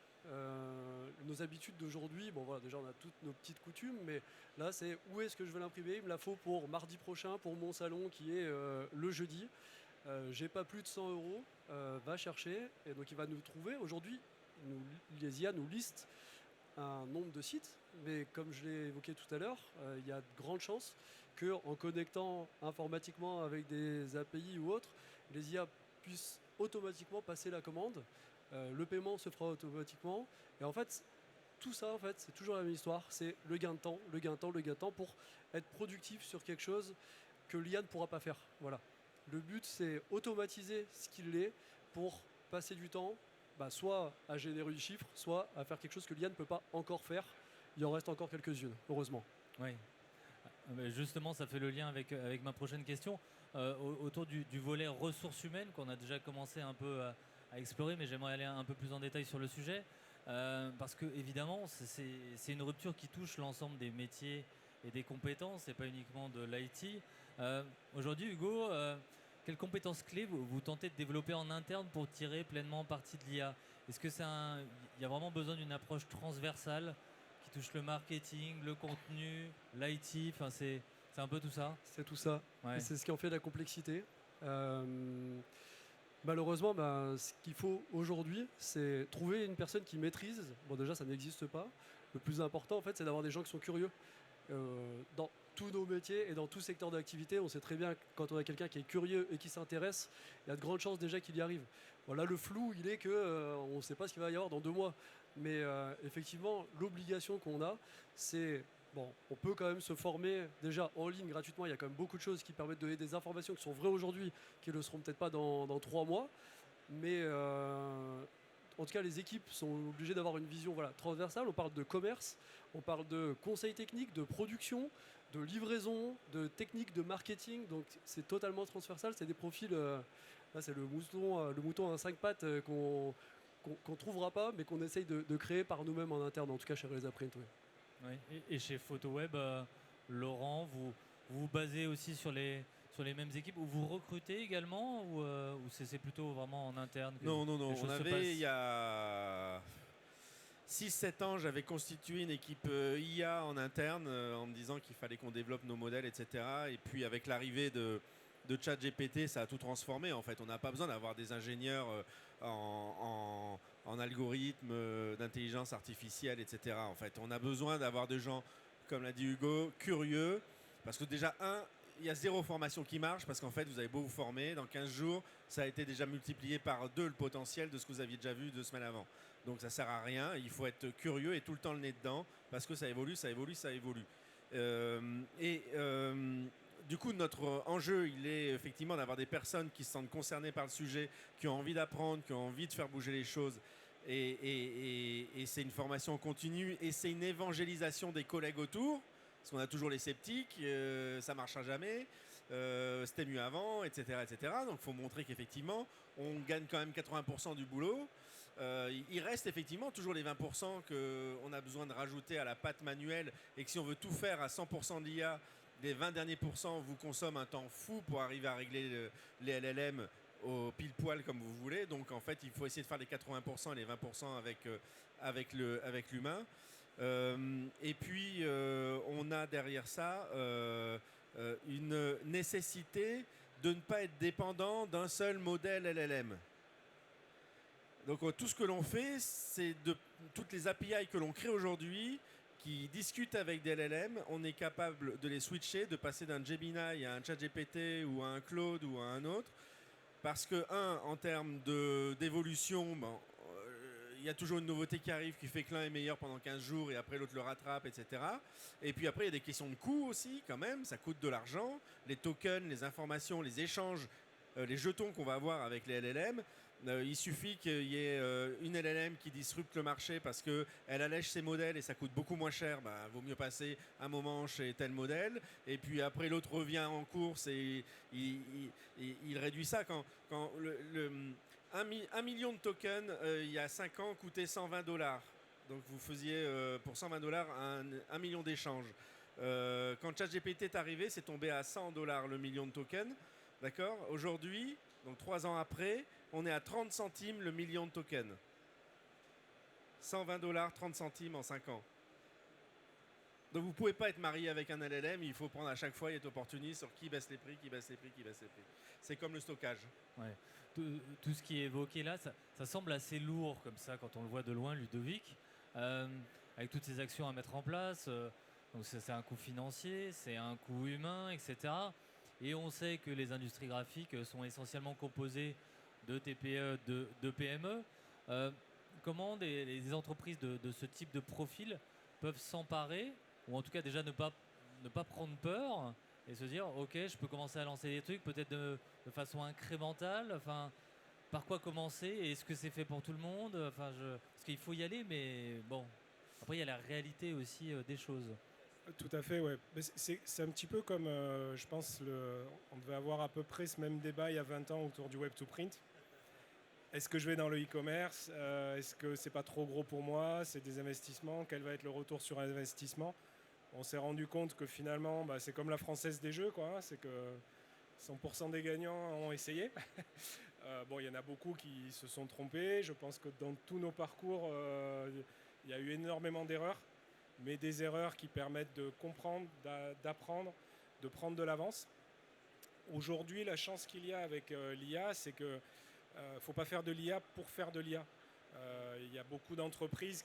Nos habitudes d'aujourd'hui, déjà on a toutes nos petites coutumes, mais là c'est où est-ce que je veux l'imprimer? Il me la faut pour mardi prochain pour mon salon qui est le jeudi. J'ai pas plus de 100 euros, va chercher. Et donc il va nous trouver. Aujourd'hui, les IA nous listent un nombre de sites, mais comme je l'ai évoqué tout à l'heure, il y a de grandes chances qu'en connectant informatiquement avec des API ou autres, les IA puissent automatiquement passer la commande, le paiement se fera automatiquement, et en fait, tout ça, c'est toujours la même histoire, c'est le gain de temps, le gain de temps, le gain de temps pour être productif sur quelque chose que l'IA ne pourra pas faire. Voilà. Le but, c'est automatiser ce qu'il est pour passer du temps, soit à générer du chiffre, soit à faire quelque chose que l'IA ne peut pas encore faire. Il en reste encore quelques-unes, heureusement. Oui. Justement, ça fait le lien avec ma prochaine question. Autour du volet ressources humaines qu'on a déjà commencé un peu à explorer, mais j'aimerais aller un peu plus en détail sur le sujet. Parce que évidemment, c'est une rupture qui touche l'ensemble des métiers et des compétences, et pas uniquement de l'IT. Aujourd'hui, Hugo, quelles compétences clés vous tentez de développer en interne pour tirer pleinement parti de l'IA? Est-ce que il y a vraiment besoin d'une approche transversale qui touche le marketing, le contenu, l'IT? Enfin, c'est un peu tout ça. C'est tout ça. Ouais. Et c'est ce qui en fait la complexité. Malheureusement, ce qu'il faut aujourd'hui, c'est trouver une personne qui maîtrise. Bon, déjà, ça n'existe pas. Le plus important, en fait, c'est d'avoir des gens qui sont curieux. Dans tous nos métiers et dans tout secteur d'activité, on sait très bien que quand on a quelqu'un qui est curieux et qui s'intéresse, il y a de grandes chances déjà qu'il y arrive. Voilà, le flou, il est que on ne sait pas ce qu'il va y avoir dans 2 mois. Mais effectivement, l'obligation qu'on a, c'est bon, on peut quand même se former déjà en ligne gratuitement. Il y a quand même beaucoup de choses qui permettent de donner des informations qui sont vraies aujourd'hui, qui ne le seront peut-être pas dans 3 mois. Mais en tout cas, les équipes sont obligées d'avoir une vision transversale. On parle de commerce, on parle de conseil technique, de production, de livraison, de technique, de marketing. Donc c'est totalement transversal. C'est des profils, là c'est le mouton à 5 pattes qu'on trouvera pas, mais qu'on essaye de créer par nous-mêmes en interne, en tout cas chez Reza Print. Oui. Oui. Et chez PhotoWeb, Laurent, vous vous basez aussi sur les mêmes équipes, ou vous recrutez également, ou c'est plutôt vraiment en interne que Non. les choses On se passent? avait, il y a 6-7 ans, j'avais constitué une équipe IA en interne en me disant qu'il fallait qu'on développe nos modèles, etc. Et puis avec l'arrivée de ChatGPT, ça a tout transformé. En fait, on n'a pas besoin d'avoir des ingénieurs en algorithmes, d'intelligence artificielle, etc. En fait, on a besoin d'avoir des gens, comme l'a dit Hugo, curieux. Parce que déjà, il y a 0 formation qui marche, parce qu'en fait, vous avez beau vous former, dans 15 jours, ça a été déjà multiplié par 2 le potentiel de ce que vous aviez déjà vu 2 semaines avant. Donc ça sert à rien, il faut être curieux et tout le temps le nez dedans, parce que ça évolue. Du coup, notre enjeu, il est effectivement d'avoir des personnes qui se sentent concernées par le sujet, qui ont envie d'apprendre, qui ont envie de faire bouger les choses. Et c'est une formation continue, et c'est une évangélisation des collègues autour, parce qu'on a toujours les sceptiques, ça ne marchera jamais, c'était mieux avant, etc. Donc il faut montrer qu'effectivement, on gagne quand même 80% du boulot. Il reste effectivement toujours les 20% qu'on a besoin de rajouter à la patte manuelle, et que si on veut tout faire à 100% de l'IA, les 20 derniers pourcents vous consomment un temps fou pour arriver à régler les LLM au pile poil comme vous voulez. Donc en fait, il faut essayer de faire les 80% et les 20% avec l'humain. Et puis on a derrière ça une nécessité de ne pas être dépendant d'un seul modèle LLM. Donc tout ce que l'on fait, c'est toutes les API que l'on crée aujourd'hui, qui discutent avec des LLM, on est capable de les switcher, de passer d'un Gemini à un ChatGPT ou à un Claude ou à un autre. Parce que, en termes d'évolution, il y a toujours une nouveauté qui arrive qui fait que l'un est meilleur pendant 15 jours et après l'autre le rattrape, etc. Et puis après, il y a des questions de coût aussi, quand même. Ça coûte de l'argent. Les tokens, les informations, les échanges, les jetons qu'on va avoir avec les LLM. Il suffit qu'il y ait une LLM qui disrupte le marché parce qu'elle allège ses modèles et ça coûte beaucoup moins cher. Vaut mieux passer un moment chez tel modèle. Et puis après, l'autre revient en course et il réduit ça. Quand 1 million de tokens, il y a 5 ans, coûtait $120. Donc vous faisiez pour $120 un million d'échanges. Quand ChatGPT est arrivé, c'est tombé à $100 le million de tokens. D'accord ? Aujourd'hui, donc 3 ans après, on est à 30 centimes le million de tokens. $120, 30 centimes en 5 ans. Donc vous ne pouvez pas être marié avec un LLM, il faut prendre à chaque fois et être opportuniste sur qui baisse les prix. C'est comme le stockage. Ouais. Tout ce qui est évoqué là, ça semble assez lourd comme ça quand on le voit de loin, Ludovic, avec toutes ces actions à mettre en place. Donc c'est un coût financier, c'est un coût humain, etc. Et on sait que les industries graphiques sont essentiellement composées de TPE, de PME. Comment les entreprises de ce type de profil peuvent s'emparer, ou en tout cas déjà ne pas prendre peur et se dire ok, je peux commencer à lancer des trucs peut-être de façon incrémentale. Enfin, par quoi commencer? Est-ce que c'est fait pour tout le monde? Enfin, parce qu'il faut y aller, mais bon, après il y a la réalité aussi des choses. Tout à fait, ouais. Mais c'est un petit peu comme, je pense, on devait avoir à peu près ce même débat il y a 20 ans autour du web to print. Est-ce que je vais dans le e-commerce? Est-ce que c'est pas trop gros pour moi? C'est des investissements. Quel va être le retour sur investissement? On s'est rendu compte que finalement, c'est comme la Française des Jeux, quoi, hein. C'est que 100% des gagnants ont essayé. Bon, il y en a beaucoup qui se sont trompés. Je pense que dans tous nos parcours, il y a eu énormément d'erreurs, mais des erreurs qui permettent de comprendre, d'apprendre, de prendre de l'avance. Aujourd'hui, la chance qu'il y a avec l'IA, c'est que ne faut pas faire de l'IA pour faire de l'IA. Il y a beaucoup d'entreprises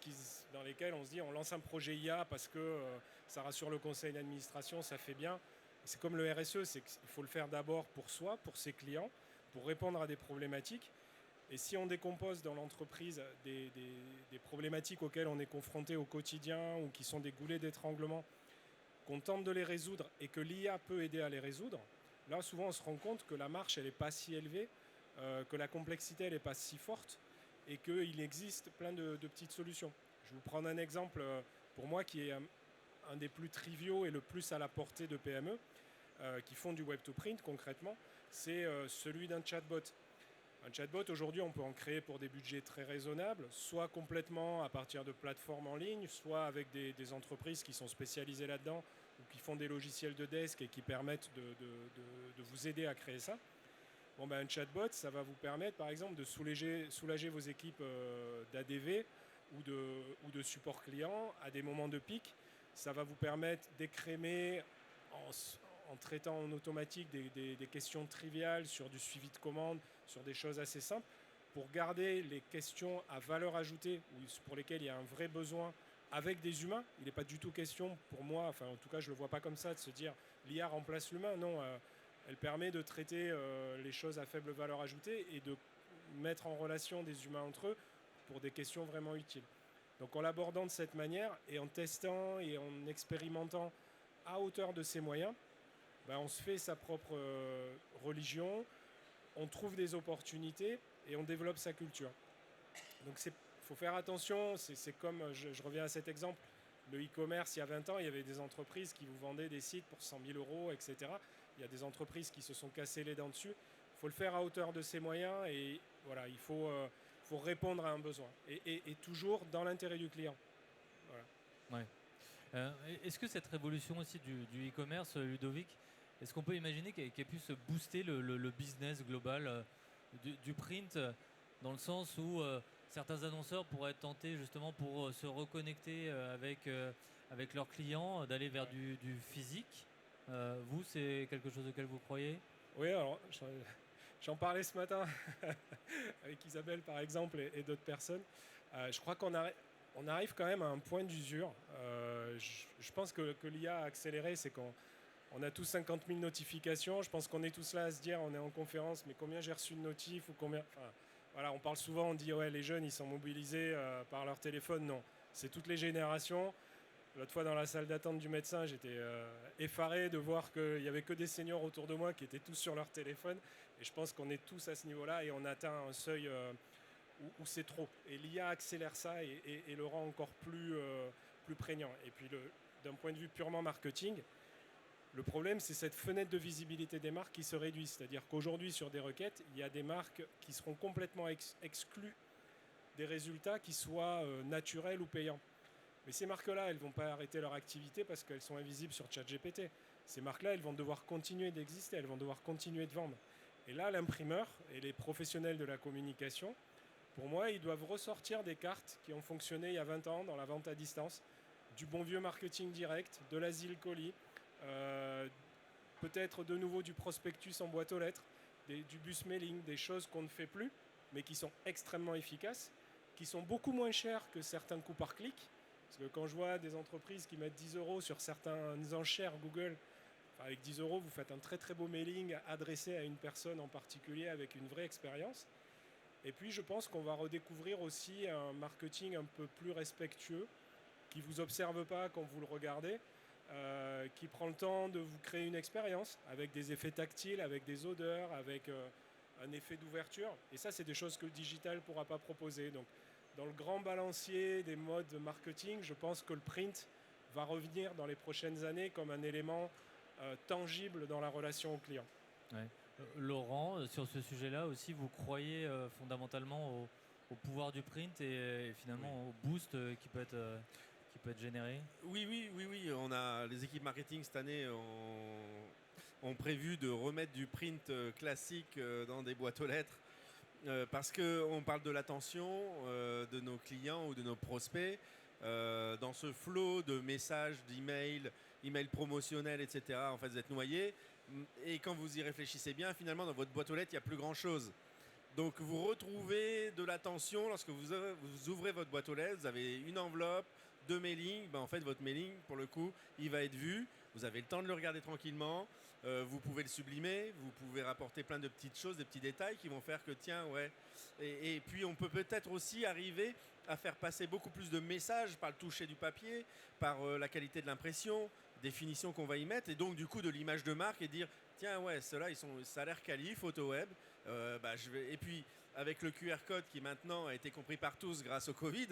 dans lesquelles on se dit on lance un projet IA parce que ça rassure le conseil d'administration, ça fait bien. C'est comme le RSE, c'est qu'il faut le faire d'abord pour soi, pour ses clients, pour répondre à des problématiques. Et si on décompose dans l'entreprise des problématiques auxquelles on est confronté au quotidien ou qui sont des goulets d'étranglement, qu'on tente de les résoudre et que l'IA peut aider à les résoudre, là souvent on se rend compte que la marche elle n'est pas si élevée, que la complexité elle n'est pas si forte et qu'il existe plein de petites solutions. Je vais vous prendre un exemple pour moi qui est un des plus triviaux et le plus à la portée de PME qui font du web to print concrètement, c'est celui d'un chatbot. Un chatbot, aujourd'hui, on peut en créer pour des budgets très raisonnables, soit complètement à partir de plateformes en ligne, soit avec des entreprises qui sont spécialisées là-dedans ou qui font des logiciels de desk et qui permettent de vous aider à créer ça. Bon, un chatbot, ça va vous permettre, par exemple, de soulager vos équipes d'ADV ou de support client à des moments de pic. Ça va vous permettre d'écrémer en traitant en automatique des questions triviales sur du suivi de commande, sur des choses assez simples, pour garder les questions à valeur ajoutée, pour lesquelles il y a un vrai besoin, avec des humains. Il n'est pas du tout question, pour moi, enfin en tout cas je ne le vois pas comme ça, de se dire l'IA remplace l'humain. Non, elle permet de traiter les choses à faible valeur ajoutée et de mettre en relation des humains entre eux pour des questions vraiment utiles. Donc en l'abordant de cette manière et en testant et en expérimentant à hauteur de ses moyens, on se fait sa propre religion, on trouve des opportunités et on développe sa culture. Donc il faut faire attention, c'est comme, je reviens à cet exemple, le e-commerce il y a 20 ans, il y avait des entreprises qui vous vendaient des sites pour 100 000 €, etc. Il y a des entreprises qui se sont cassées les dents dessus. Il faut le faire à hauteur de ses moyens et voilà, il faut répondre à un besoin et toujours dans l'intérêt du client. Voilà. Ouais. Est-ce que cette révolution aussi du e-commerce, Ludovic, est-ce qu'on peut imaginer qu'elle puisse booster le business global du print dans le sens où certains annonceurs pourraient être tentés justement pour se reconnecter avec leurs clients, d'aller vers du physique? Vous, c'est quelque chose auquel vous croyez? Oui, alors j'en parlais ce matin avec Isabelle par exemple et d'autres personnes. Je crois qu'on arrive quand même à un point d'usure. Je pense que l'IA a accéléré, c'est qu'on a tous 50 000 notifications. Je pense qu'on est tous là à se dire, on est en conférence, mais combien j'ai reçu de notifs ou combien. Enfin, voilà, on parle souvent, on dit ouais, les jeunes ils sont mobilisés par leur téléphone. Non, c'est toutes les générations. L'autre fois dans la salle d'attente du médecin, j'étais effaré de voir qu'il n'y avait que des seniors autour de moi qui étaient tous sur leur téléphone. Et je pense qu'on est tous à ce niveau-là et on atteint un seuil où c'est trop. Et l'IA accélère ça et le rend encore plus prégnant. Et puis d'un point de vue purement marketing, le problème c'est cette fenêtre de visibilité des marques qui se réduit. C'est-à-dire qu'aujourd'hui sur des requêtes, il y a des marques qui seront complètement exclues des résultats qui soient naturels ou payants. Mais ces marques-là, elles ne vont pas arrêter leur activité parce qu'elles sont invisibles sur ChatGPT. Ces marques-là, elles vont devoir continuer d'exister, elles vont devoir continuer de vendre. Et là, l'imprimeur et les professionnels de la communication, pour moi, ils doivent ressortir des cartes qui ont fonctionné il y a 20 ans dans la vente à distance, du bon vieux marketing direct, de l'asile colis, peut-être de nouveau du prospectus en boîte aux lettres, du bus mailing, des choses qu'on ne fait plus, mais qui sont extrêmement efficaces, qui sont beaucoup moins chères que certains coûts par clic. Parce que quand je vois des entreprises qui mettent 10 € sur certaines enchères Google, avec 10 €, vous faites un très très beau mailing adressé à une personne en particulier avec une vraie expérience. Et puis je pense qu'on va redécouvrir aussi un marketing un peu plus respectueux, qui ne vous observe pas quand vous le regardez, qui prend le temps de vous créer une expérience avec des effets tactiles, avec des odeurs, avec un effet d'ouverture. Et ça, c'est des choses que le digital ne pourra pas proposer. Donc, dans le grand balancier des modes marketing, je pense que le print va revenir dans les prochaines années comme un élément tangible dans la relation au client. Ouais. Laurent, sur ce sujet-là aussi, vous croyez fondamentalement au pouvoir du print et finalement au boost qui peut être généré? Oui. On a les équipes marketing cette année ont prévu de remettre du print classique dans des boîtes aux lettres parce qu'on parle de l'attention de nos clients ou de nos prospects dans ce flot de messages, emails promotionnels, etc. En fait, vous êtes noyés et quand vous y réfléchissez bien, finalement, dans votre boîte aux lettres, il n'y a plus grand-chose. Donc vous retrouvez de l'attention lorsque vous ouvrez votre boîte aux lettres, vous avez une enveloppe, 2 mailings, en fait votre mailing pour le coup il va être vu, vous avez le temps de le regarder tranquillement, vous pouvez le sublimer, vous pouvez rapporter plein de petites choses, des petits détails qui vont faire que tiens ouais. Et puis on peut peut-être aussi arriver à faire passer beaucoup plus de messages par le toucher du papier, par la qualité de l'impression, des finitions qu'on va y mettre et donc du coup de l'image de marque et dire tiens ouais ceux-là ça a l'air quali, photo web. Et puis avec le QR code qui maintenant a été compris par tous grâce au Covid,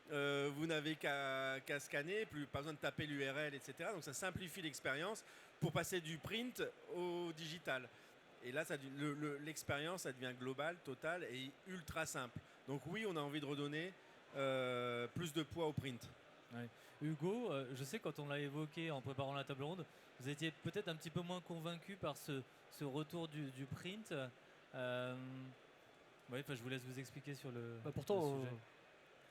vous n'avez qu'à scanner, pas besoin de taper l'URL, etc. Donc ça simplifie l'expérience pour passer du print au digital. Et là, l'expérience, ça devient globale, totale et ultra simple. Donc oui, on a envie de redonner plus de poids au print. Ouais. Hugo, je sais quand on l'a évoqué en préparant la table ronde, vous étiez peut-être un petit peu moins convaincu par ce retour du print. Je vous laisse vous expliquer sur le pourtant, le sujet.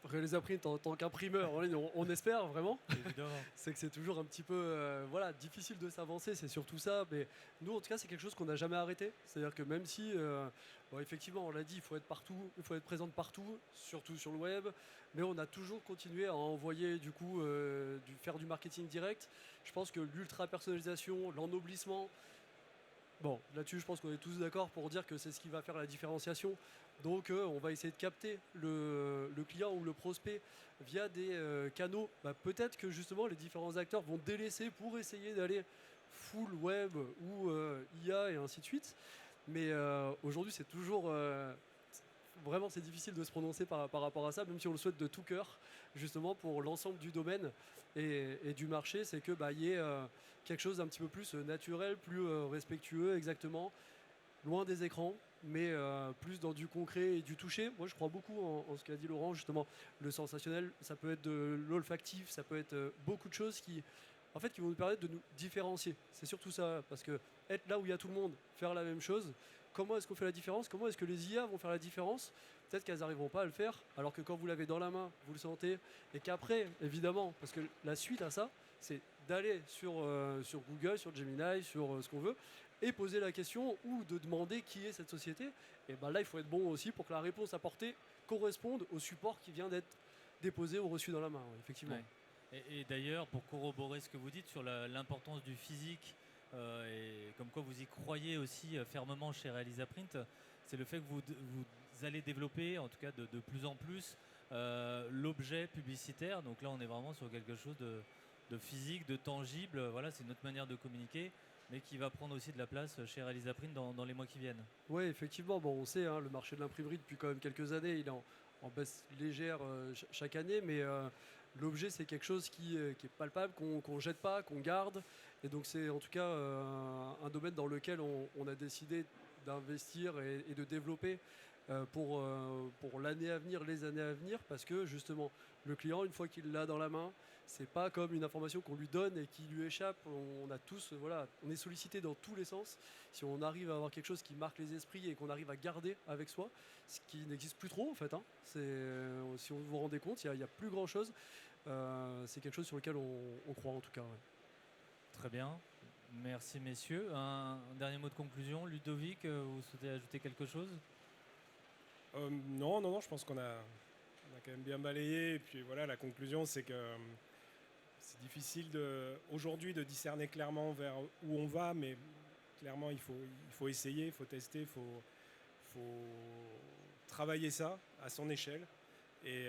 Réaliser print en tant qu'imprimeur en ligne, on espère vraiment. Évidemment. C'est que c'est toujours un petit peu difficile de s'avancer, c'est surtout ça. Mais nous, en tout cas, c'est quelque chose qu'on n'a jamais arrêté. C'est-à-dire que même si, effectivement, on l'a dit, il faut être partout, il faut être présent partout, surtout sur le web. Mais on a toujours continué à envoyer faire du marketing direct. Je pense que l'ultra personnalisation, l'ennoblissement. Bon, là-dessus, je pense qu'on est tous d'accord pour dire que c'est ce qui va faire la différenciation. Donc, on va essayer de capter le client ou le prospect via des canaux. Peut-être que justement, les différents acteurs vont délaisser pour essayer d'aller full web ou IA et ainsi de suite. Mais aujourd'hui, c'est toujours... vraiment, c'est difficile de se prononcer par rapport à ça, même si on le souhaite de tout cœur, justement, pour l'ensemble du domaine et du marché, c'est que y ait quelque chose d'un petit peu plus naturel, plus respectueux, exactement, loin des écrans, mais plus dans du concret et du toucher. Moi, je crois beaucoup en ce qu'a dit Laurent, justement, le sensationnel, ça peut être de l'olfactif, ça peut être beaucoup de choses qui vont nous permettre de nous différencier. C'est surtout ça, parce que être là où il y a tout le monde, faire la même chose, comment est-ce qu'on fait la différence? Comment est-ce que les IA vont faire la différence? Peut-être qu'elles n'arriveront pas à le faire, alors que quand vous l'avez dans la main, vous le sentez, et qu'après, évidemment, parce que la suite à ça, c'est d'aller sur Google, sur Gemini, sur ce qu'on veut, et poser la question ou de demander qui est cette société. Et là, il faut être bon aussi pour que la réponse apportée corresponde au support qui vient d'être déposé ou reçu dans la main, effectivement. Ouais. Et d'ailleurs, pour corroborer ce que vous dites sur l'importance du physique, et comme quoi vous y croyez aussi fermement chez Realiza Print, c'est le fait que vous allez développer, en tout cas de plus en plus, l'objet publicitaire. Donc là, on est vraiment sur quelque chose de physique, de tangible. Voilà, c'est notre manière de communiquer, mais qui va prendre aussi de la place chez Realiza Print dans les mois qui viennent. Oui, effectivement. Bon, on sait, le marché de l'imprimerie, depuis quand même quelques années, il est en baisse légère chaque année, mais l'objet, c'est quelque chose qui est palpable, qu'on ne jette pas, qu'on garde. Et donc, c'est en tout cas un domaine dans lequel on a décidé d'investir et de développer pour l'année à venir, les années à venir, parce que justement, le client, une fois qu'il l'a dans la main, c'est pas comme une information qu'on lui donne et qui lui échappe. On est sollicité dans tous les sens. Si on arrive à avoir quelque chose qui marque les esprits et qu'on arrive à garder avec soi, ce qui n'existe plus trop en fait, si vous vous rendez compte, il y a plus grand chose. C'est quelque chose sur lequel on croit en tout cas. Ouais. Très bien. Merci messieurs. Un dernier mot de conclusion. Ludovic, vous souhaitez ajouter quelque chose? Non, je pense qu'on a quand même bien balayé. Et puis voilà, la conclusion, c'est que c'est difficile aujourd'hui de discerner clairement vers où on va, mais clairement, il faut essayer, il faut tester, il faut travailler ça à son échelle et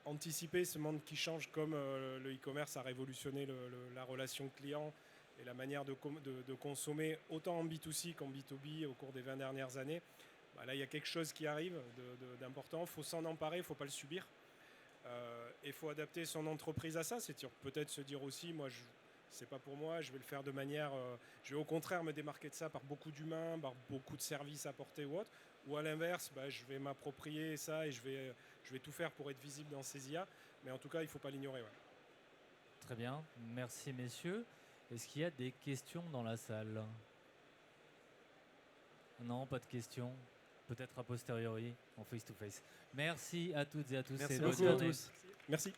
anticiper ce monde qui change comme le e-commerce a révolutionné la relation client et la manière de consommer autant en B2C qu'en B2B au cours des 20 dernières années. Là, il y a quelque chose qui arrive d'important. Il faut s'en emparer, il ne faut pas le subir. Et il faut adapter son entreprise à ça. C'est peut-être se dire aussi, moi, c'est pas pour moi, je vais le faire de manière... je vais au contraire me démarquer de ça par beaucoup d'humains, par beaucoup de services apportés ou autre. Ou à l'inverse, je vais m'approprier ça et je vais tout faire pour être visible dans ces IA. Mais en tout cas, il ne faut pas l'ignorer. Ouais. Très bien, merci messieurs. Est-ce qu'il y a des questions dans la salle? Non, pas de questions. Peut-être a posteriori, en face-to-face. Merci à toutes et à tous. Merci et bonne beaucoup à journée. tous. Merci.